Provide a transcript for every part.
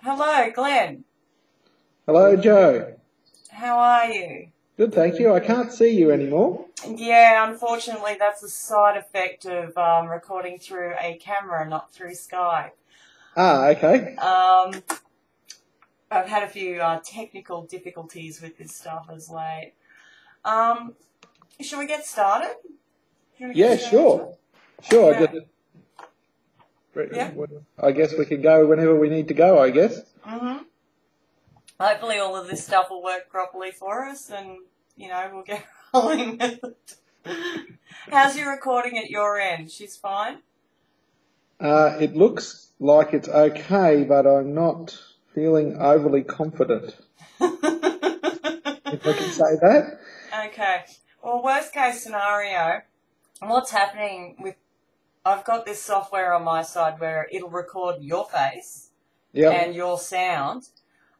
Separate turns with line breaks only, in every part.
Hello, Glenn.
Hello, Joe.
How are you?
Good, thank you. I can't see you anymore.
Yeah, unfortunately, that's a side effect of recording through a camera, not through Skype.
Ah, okay.
I've had a few technical difficulties with this stuff as late. Shall we get started?
Yeah, sure. Sure.
Yeah. Yeah.
I guess we can go whenever we need to go, I guess.
Mm-hmm. Hopefully all of this stuff will work properly for us and, we'll get rolling with it. How's your recording at your end? She's fine?
It looks like it's okay, but I'm not feeling overly confident. If I can say that.
Okay. Well, worst case scenario, what's happening with, I've got this software on my side where it'll record your face and your sound,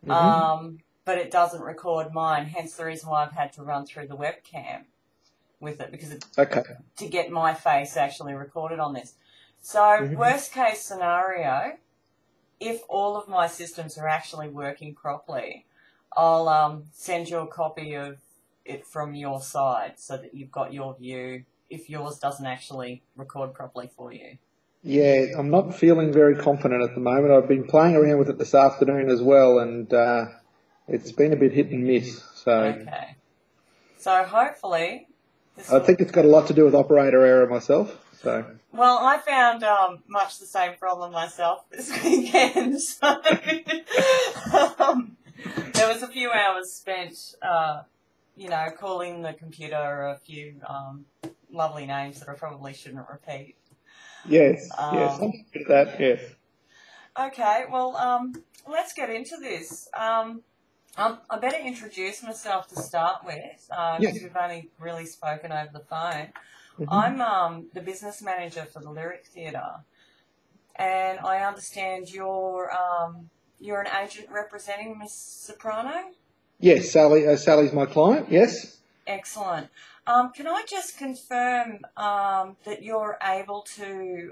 but it doesn't record mine, hence the reason why I've had to run through the webcam with it, because to get my face actually recorded on this. So worst case scenario, if all of my systems are actually working properly, I'll send you a copy of it from your side so that you've got your view if yours doesn't actually record properly for you.
Yeah, I'm not feeling very confident at the moment. I've been playing around with it this afternoon as well, and it's been a bit hit and miss.
Okay. So hopefully...
I think it's got a lot to do with operator error myself. So.
Well, I found much the same problem myself this weekend. So there was a few hours spent, calling the computer a few lovely names that I probably shouldn't repeat.
Yes, yes, I'm good at that, yes.
Okay, well, let's get into this. I better introduce myself to start with, because we've only really spoken over the phone. I'm the business manager for the Lyric Theatre, and I understand you're an agent representing Miss Soprano?
Yes, Sally's my client, yes.
Excellent. Can I just confirm that you're able to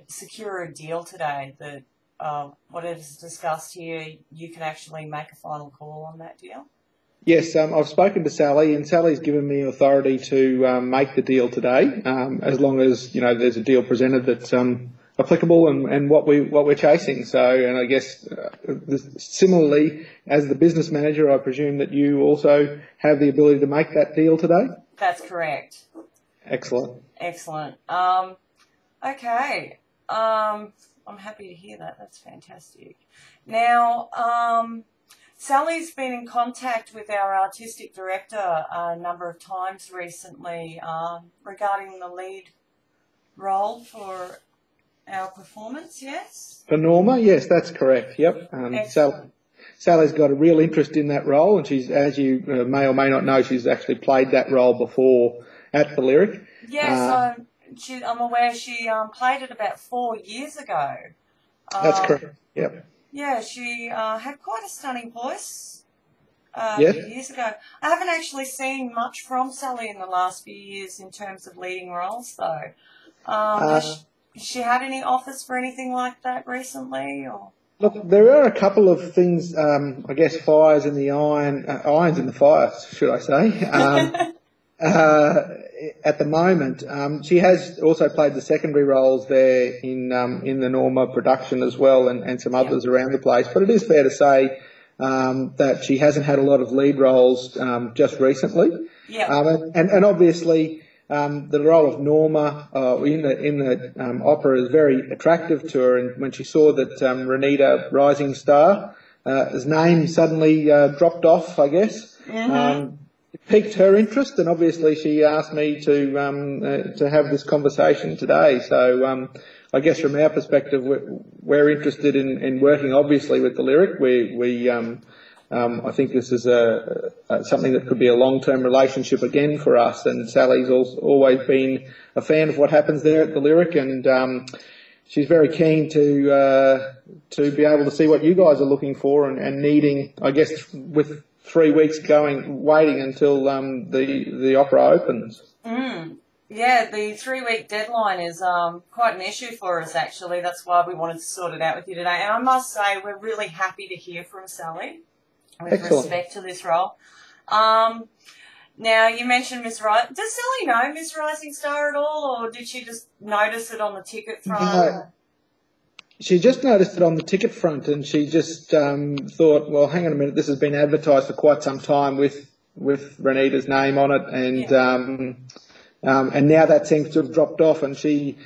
secure a deal today, that whatever's discussed here, you can actually make a final call on that deal?
Yes, I've spoken to Sally, and Sally's given me authority to make the deal today, as long as there's a deal presented that's applicable and what we're chasing. So, and I guess similarly, as the business manager, I presume that you also have the ability to make that deal today. That's
correct.
Excellent.
Excellent. Okay. I'm happy to hear that. That's fantastic. Now, Sally's been in contact with our artistic director a number of times recently regarding the lead role for our performance, yes?
For Norma, yes, that's correct, yep. Sally's got a real interest in that role, and she's, as you may or may not know, she's actually played that role before at the Lyric.
Yes, I'm aware she played it about 4 years ago.
That's correct, yep.
Yeah, she had quite a stunning voice a few years ago. I haven't actually seen much from Sally in the last few years in terms of leading roles, though. Has she had any offers for anything like that recently? Or?
Look, there are a couple of things, I guess, irons in the fire, should I say. At the moment, she has also played the secondary roles there in the Norma production as well, and some others around the place. But it is fair to say that she hasn't had a lot of lead roles just recently. And obviously, the role of Norma in the opera is very attractive to her. And when she saw that Renita Rising Star, his name suddenly dropped off, I guess. It piqued her interest, and obviously she asked me to have this conversation today. So I guess from our perspective, we're interested in working obviously with the Lyric. I think this is something that could be a long-term relationship again for us, and Sally's always been a fan of what happens there at the Lyric, and she's very keen to be able to see what you guys are looking for and needing, I guess, with 3 weeks waiting until the opera opens.
Yeah, the 3-week deadline is quite an issue for us, actually. That's why we wanted to sort it out with you today. And I must say, we're really happy to hear from Sally with
Excellent.
respect to this role. Now, you mentioned Miss Rising. Does Sally know Miss Rising Star at all, or did she just notice it on the ticket front?
No. She just noticed it on the ticket front, and she just thought, well, hang on a minute, this has been advertised for quite some time with Renita's name on it, and now that seems to have dropped off, and she'd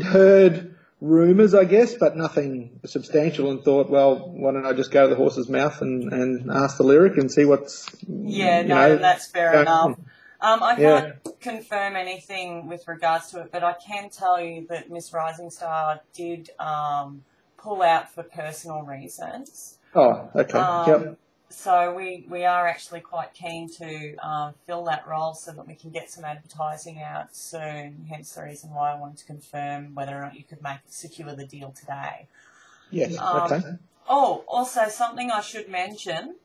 heard rumours, I guess, but nothing substantial, and thought, well, why don't I just go to the horse's mouth and ask the lyric and see what's...
Yeah, that's fair enough. I can't confirm anything with regards to it, but I can tell you that Miss Rising Star did pull out for personal reasons.
Oh, okay. Yep.
So we are actually quite keen to fill that role so that we can get some advertising out soon, hence the reason why I wanted to confirm whether or not you could secure the deal today.
Yes, okay.
Oh, also something I should mention,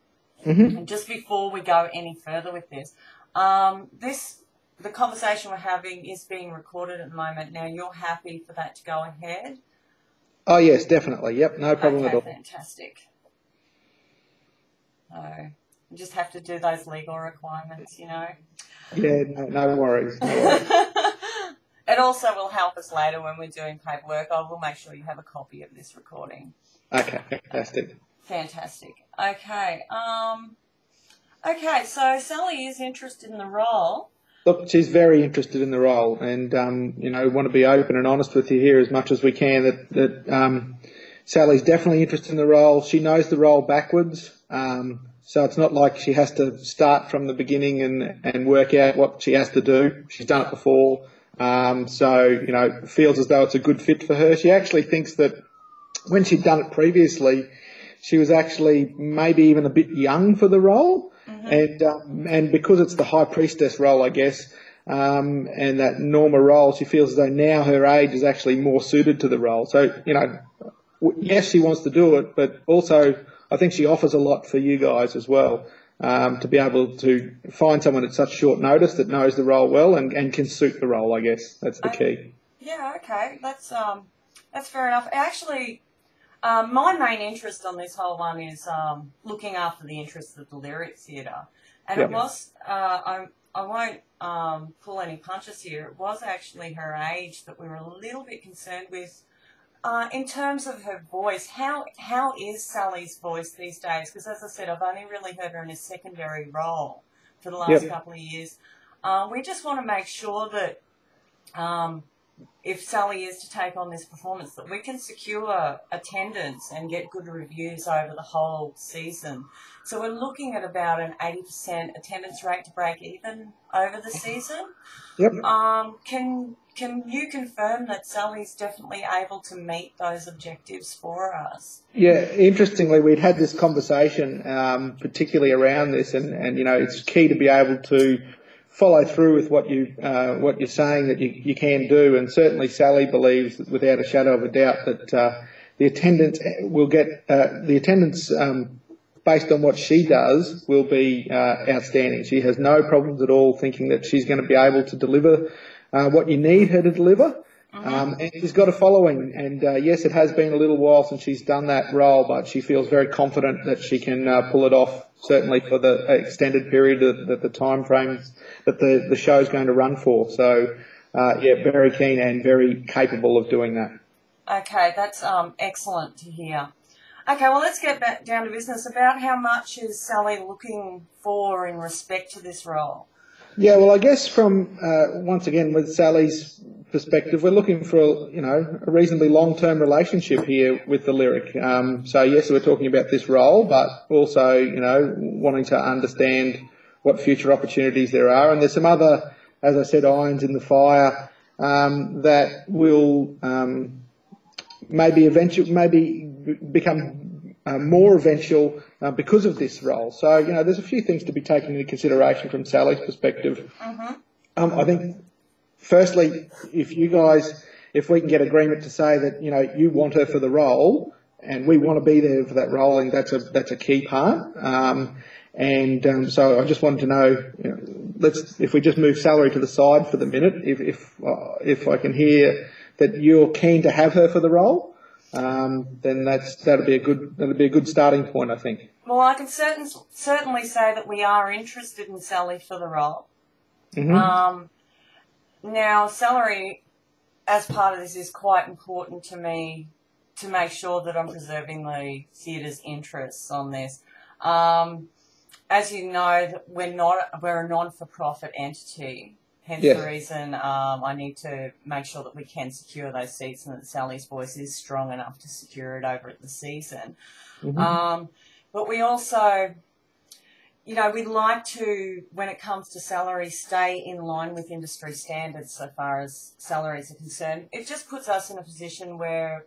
just before we go any further with this, the conversation we're having is being recorded at the moment. Now, you're happy for that to go ahead?
Oh, yes, definitely. Yep, no problem at all.
Fantastic. So, you just have to do those legal requirements, you know.
Yeah, no worries.
It also will help us later when we're doing paperwork. I will make sure you have a copy of this recording.
Okay, fantastic.
Fantastic. Okay. Okay, so Sally is interested in the role.
Look, she's very interested in the role, and want to be open and honest with you here as much as we can. That Sally's definitely interested in the role. She knows the role backwards, so it's not like she has to start from the beginning and work out what she has to do. She's done it before, so feels as though it's a good fit for her. She actually thinks that when she'd done it previously, she was actually maybe even a bit young for the role. And because it's the high priestess role, I guess, and that Norma role, she feels as though now her age is actually more suited to the role. So, yes, she wants to do it, but also I think she offers a lot for you guys as well, to be able to find someone at such short notice that knows the role well and can suit the role, I guess. That's the key.
Yeah, okay. That's fair enough. Actually... my main interest on this whole one is looking after the interests of the Lyric Theatre. And it was, I won't pull any punches here, it was actually her age that we were a little bit concerned with in terms of her voice. How is Sally's voice these days? Because as I said, I've only really heard her in a secondary role for the last couple of years. We just want to make sure that... if Sally is to take on this performance, that we can secure attendance and get good reviews over the whole season. So we're looking at about an 80% attendance rate to break even over the season.
Yep.
Can you confirm that Sally's definitely able to meet those objectives for us?
Yeah, interestingly, we'd had this conversation, particularly around this, and it's key to be able to follow through with what you're saying that you can do, and certainly Sally believes without a shadow of a doubt that the attendance will get the attendance based on what she does will be outstanding. She has no problems at all thinking that she's going to be able to deliver what you need her to deliver. And she's got a following, and yes, it has been a little while since she's done that role, but she feels very confident that she can pull it off, certainly for the extended period that the time frames that the show's going to run for. So, very keen and very capable of doing that.
Okay, that's excellent to hear. Okay, well, let's get back down to business. About how much is Sally looking for in respect to this role?
Yeah, well, I guess from, once again, with Sally's perspective, we're looking for, a reasonably long-term relationship here with the Lyric. So, yes, we're talking about this role, but also, wanting to understand what future opportunities there are. And there's some other, as I said, irons in the fire that will maybe become more eventual because of this role. So, there's a few things to be taken into consideration from Sally's perspective. I think, firstly, if we can get agreement to say that, you want her for the role and we want to be there for that role, and that's a key part. So I just wanted to know, if we just move salary to the side for the minute, if I can hear that you're keen to have her for the role, then that'll be a good starting point, I think.
Well, I can certainly say that we are interested in Sally for the role.
Mm-hmm.
Now, salary as part of this is quite important to me to make sure that I'm preserving the theatre's interests on this. As you know, we're a non-for-profit entity. Hence the reason I need to make sure that we can secure those seats and that Sally's voice is strong enough to secure it over at the season. Mm-hmm. But we also, we'd like to, when it comes to salary, stay in line with industry standards so far as salaries are concerned. It just puts us in a position where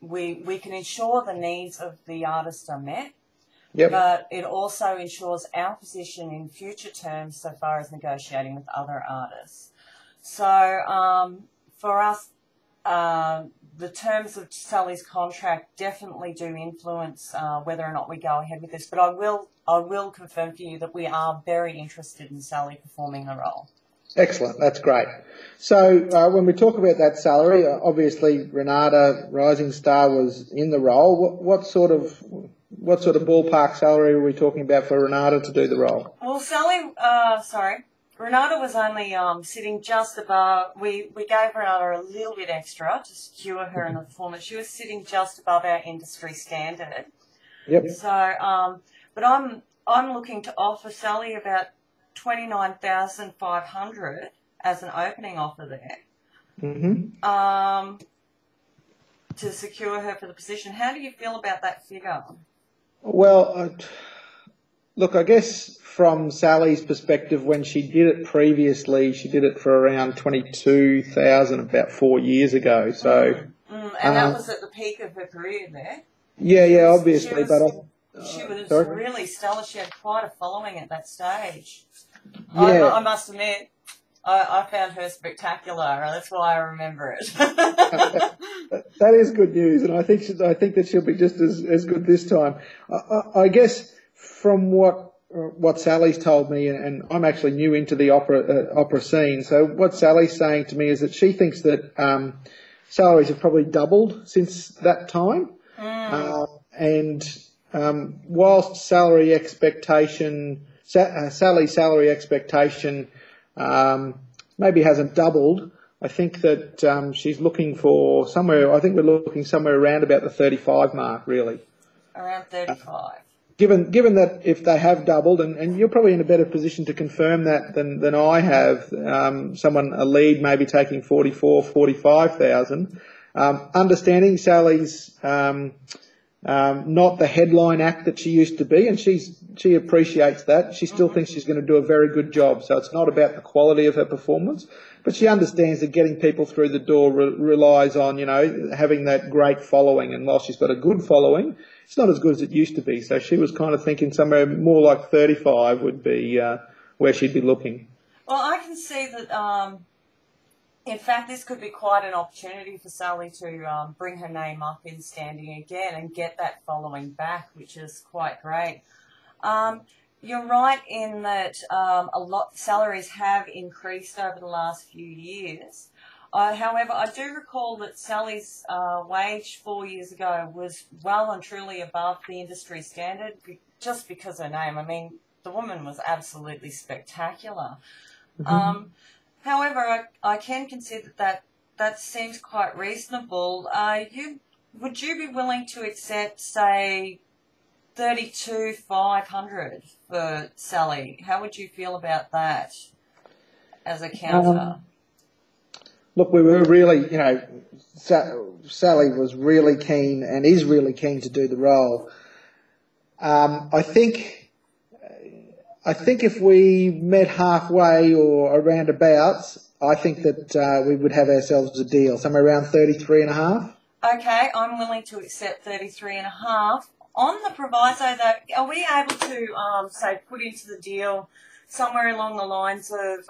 we can ensure the needs of the artist are met. Yep. But it also ensures our position in future terms so far as negotiating with other artists. So for us, the terms of Sally's contract definitely do influence whether or not we go ahead with this. But I will confirm for you that we are very interested in Sally performing the role.
Excellent, that's great. So when we talk about that salary, obviously Renata, Rising Star, was in the role. What sort of ballpark salary are we talking about for Renata to do the role?
Well, Renata was only sitting just above. We gave Renata a little bit extra to secure her in the performance. She was sitting just above our industry standard.
Yep.
So, but I'm looking to offer Sally about $29,500 as an opening offer there.
Mm-hmm.
To secure her for the position. How do you feel about that figure?
Well, look, I guess from Sally's perspective, when she did it previously, she did it for around $22,000 about 4 years ago. So,
and that was at the peak of her career there.
Yeah, obviously,
she was really stellar. She had quite a following at that stage.
Yeah.
I must admit, I found her spectacular. That's why I remember it.
That is good news, and I think that she'll be just as good this time. I guess from what Sally's told me, and I'm actually new into the opera scene, so what Sally's saying to me is that she thinks that salaries have probably doubled since that time, and whilst Sally's salary expectation maybe hasn't doubled, I think that she's looking for somewhere. I think we're looking somewhere around about the 35 mark, really.
Around 35.
Given that if they have doubled, and you're probably in a better position to confirm that than I have, a lead maybe taking 45,000. Understanding Sally's not the headline act that she used to be, and she appreciates that. She still thinks she's going to do a very good job, so it's not about the quality of her performance, but she understands that getting people through the door relies on, having that great following, and while she's got a good following, it's not as good as it used to be, so she was kind of thinking somewhere more like 35 would be where she'd be looking.
Well, I can see that in fact, this could be quite an opportunity for Sally to bring her name up in standing again and get that following back, which is quite great. You're right in that salaries have increased over the last few years. However, I do recall that Sally's wage 4 years ago was well and truly above the industry standard just because her name. I mean, the woman was absolutely spectacular. Mm-hmm. However, I can consider that seems quite reasonable. Would you be willing to accept, say, $32,500 for Sally? How would you feel about that as a counter?
Look, we were really, Sally was really keen and is really keen to do the role. I think if we met halfway or around abouts, I think that we would have ourselves a deal, somewhere around 33.5.
Okay, I'm willing to accept 33.5. On the proviso that, are we able to, say, put into the deal somewhere along the lines of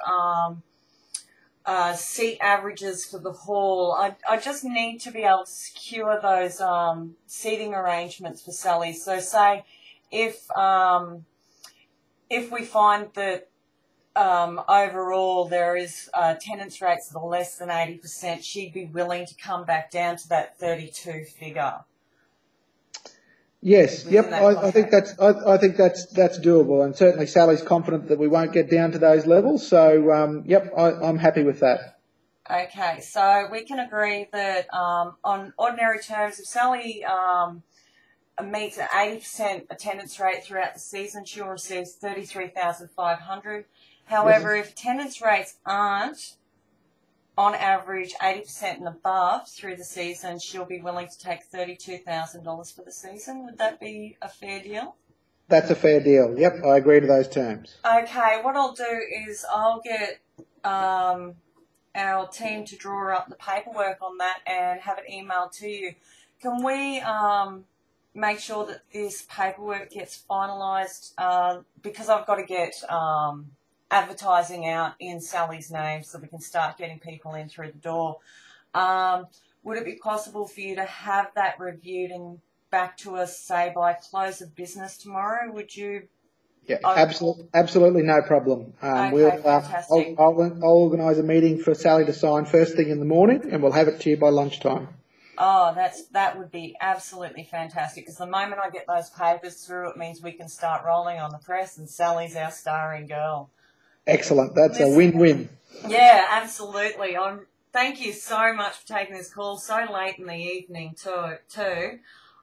seat averages for the hall? I just need to be able to secure those seating arrangements for Sally. So say if we find that overall there is attendance rates that are less than 80%, she'd be willing to come back down to that 32 figure.
Yes, yep. I think that's doable, and certainly Sally's confident that we won't get down to those levels. So yep, I'm happy with that.
Okay, so we can agree that on ordinary terms, if Sally meets an 80% attendance rate throughout the season, she'll receive $33,500. However, if attendance rates aren't on average 80% and above through the season, she'll be willing to take $32,000 for the season. Would that be a fair deal?
That's a fair deal. Yep, I agree to those terms.
Okay, what I'll do is I'll get our team to draw up the paperwork on that and have it emailed to you. Can we make sure that this paperwork gets finalised, because I've got to get advertising out in Sally's name so we can start getting people in through the door. Would it be possible for you to have that reviewed and back to us, say, by close of business tomorrow? Would you?
Yeah, absolutely no problem.
Okay, fantastic.
I'll organise a meeting for Sally to sign first thing in the morning, and we'll have it to you by lunchtime.
Oh, that would be absolutely fantastic, because the moment I get those papers through, it means we can start rolling on the press, and Sally's our starring girl. Excellent.
That's a win-win.
Yeah, absolutely. Thank you so much for taking this call so late in the evening too.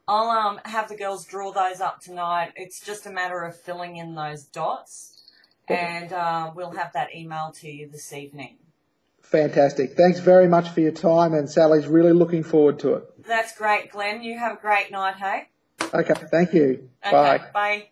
I'll have the girls draw those up tonight. It's just a matter of filling in those dots, and we'll have that email to you this evening.
Fantastic. Thanks very much for your time, and Sally's really looking forward to it.
That's great, Glenn. You have a great night, hey?
Okay, thank you.
Okay, bye.